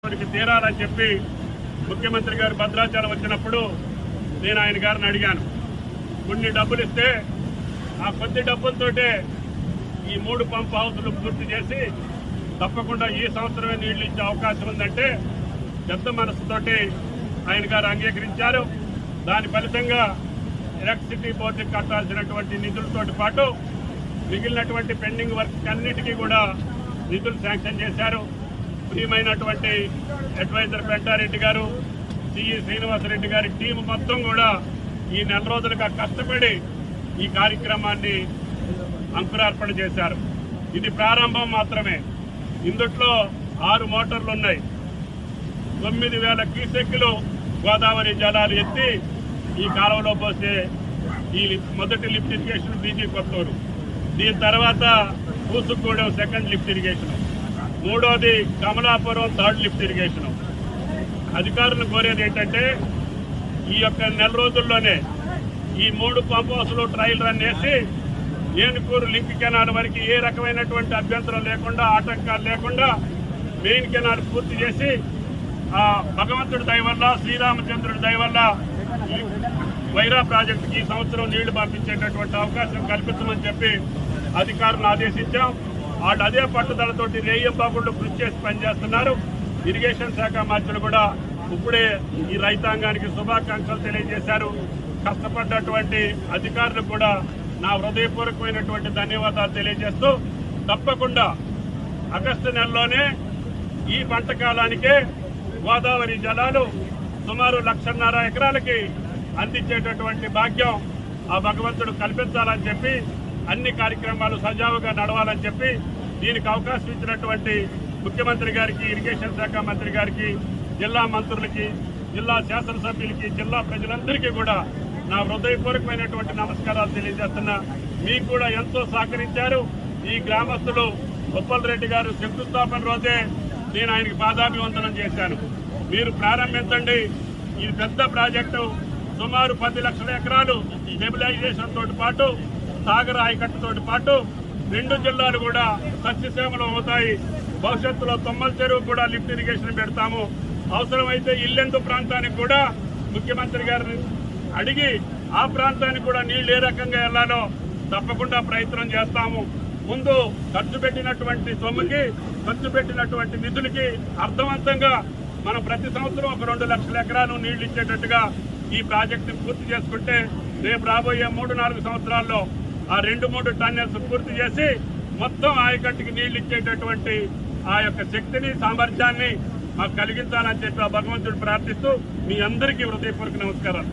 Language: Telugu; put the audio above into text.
తీరాలని చెప్పి ముఖ్యమంత్రి గారు భద్రాచలం వచ్చినప్పుడు నేను ఆయన గారిని అడిగాను. కొన్ని డబ్బులు ఇస్తే ఆ కొద్ది డబ్బులతోటే ఈ 3 పంప్ హౌస్లు పూర్తి చేసి తప్పకుండా ఈ సంవత్సరమే నీళ్లు ఇచ్చే అవకాశం ఉందంటే పెద్ద మనసుతోటి ఆయన గారు అంగీకరించారు. దాని ఫలితంగా ఎలక్ట్రిసిటీ బోర్డుకి కట్టాల్సినటువంటి నిధులతో పాటు మిగిలినటువంటి పెండింగ్ వర్క్ అన్నిటికీ కూడా నిధులు శాంక్షన్ చేశారు. ప్రియమైనటువంటి అడ్వైజర్ పెంటారెడ్డి గారు, సిఈ శ్రీనివాసరెడ్డి గారి టీం మొత్తం కూడా ఈ నెల రోజులుగా కష్టపడి ఈ కార్యక్రమాన్ని అంకురార్పణ చేశారు. ఇది ప్రారంభం మాత్రమే. ఇందుట్లో 6 మోటార్లు ఉన్నాయి. 9,000 క్యూసెక్కులు గోదావరి జలాలు ఎత్తి ఈ కాలువలో పోసే ఈ మొదటి లిఫ్ట్ ఇరిగేషన్ బీజీ కొత్తూరు, దీని తర్వాత పూసుగూడెం సెకండ్ లిఫ్ట్ ఇరిగేషన్, మూడోది కమలాపురం థర్డ్ లిఫ్ట్ ఇరిగేషన్. అధికారులను కోరేది ఏంటంటే ఈ యొక్క నెల రోజుల్లోనే ఈ 3 పంప్ హౌస్లు ట్రయల్ రన్ చేసి ఏనుకూరు లింక్ కెనాల్ వరకు ఏ రకమైనటువంటి అభ్యంతరం లేకుండా, ఆటంకాలు లేకుండా మెయిన్ కెనాల్ పూర్తి చేసి ఆ భగవంతుడి దయ వల్ల, శ్రీరామచంద్రుడి దయ వల్ల వైరా ప్రాజెక్టుకి ఈ సంవత్సరం నీళ్లు పంపించేటటువంటి అవకాశం కల్పించమని చెప్పి అధికారులను ఆదేశించాం. వాళ్ళు అదే పట్టుదలతోటి రేయంబాగుళ్ళు కృషి చేసి పనిచేస్తున్నారు. ఇరిగేషన్ శాఖ మంత్రులు కూడా ఇప్పుడే ఈ రైతాంగానికి శుభాకాంక్షలు తెలియజేశారు. కష్టపడ్డటువంటి అధికారులకు కూడా నా హృదయపూర్వకమైనటువంటి ధన్యవాదాలు తెలియజేస్తూ తప్పకుండా ఆగస్టు నెలలోనే ఈ పంట కాలానికే గోదావరి జలాలు సుమారు 1,50,000 ఎకరాలకి అందించేటటువంటి భాగ్యం ఆ భగవంతుడు కల్పించాలని చెప్పి అన్ని కార్యక్రమాలు సజావుగా నడవాలని చెప్పి దీనికి అవకాశం ఇచ్చినటువంటి ముఖ్యమంత్రి గారికి, ఇరిగేషన్ శాఖ మంత్రి గారికి, జిల్లా మంత్రులకి, జిల్లా శాసనసభ్యులకి, జిల్లా ప్రజలందరికీ కూడా నా హృదయపూర్వకమైనటువంటి నమస్కారాలు తెలియజేస్తున్నా. మీకు కూడా ఎంతో సహకరించారు. ఈ గ్రామస్తులు ఉప్పల్ రెడ్డి గారు శంకుస్థాపన రోజే నేను ఆయనకి పాదాభివందనం చేశాను. మీరు ప్రారంభించండి. ఇది పెద్ద ప్రాజెక్టు, సుమారు 10 లక్షల ఎకరాలు స్టెబిలైజేషన్ తోటి పాటు సాగర ఆయకట్టుతో పాటు 2 జిల్లాలు కూడా సస్యశ్యామలం అవుతాయి. భవిష్యత్తులో తొమ్మల చెరువు కూడా లిఫ్ట్ ఇరిగేషన్ పెడతాము. అవసరమైతే ఇల్లెందు ప్రాంతానికి కూడా ముఖ్యమంత్రి గారిని అడిగి ఆ ప్రాంతానికి కూడా నీళ్లు ఏ రకంగా వెళ్లాలో తప్పకుండా ప్రయత్నం చేస్తాము. ముందు ఖర్చు పెట్టినటువంటి సొమ్ముకి, ఖర్చు పెట్టినటువంటి నిధులకి అర్థవంతంగా మనం ప్రతి సంవత్సరం ఒక 2 లక్షల ఎకరాలు నీళ్లు ఇచ్చేటట్టుగా ఈ ప్రాజెక్టు పూర్తి చేసుకుంటే రేపు రాబోయే 3-4 సంవత్సరాల్లో ఆ 2-3 టన్నెల్స్ పూర్తి చేసి మొత్తం ఆయకట్టుకి నీళ్లు ఇచ్చేటటువంటి ఆ యొక్క శక్తిని, సామర్థ్యాన్ని మాకు కలిగించాలని చెప్పి ఆ భగవంతుడు ప్రార్థిస్తూ మీ అందరికీ హృదయపూర్వక నమస్కారాలు.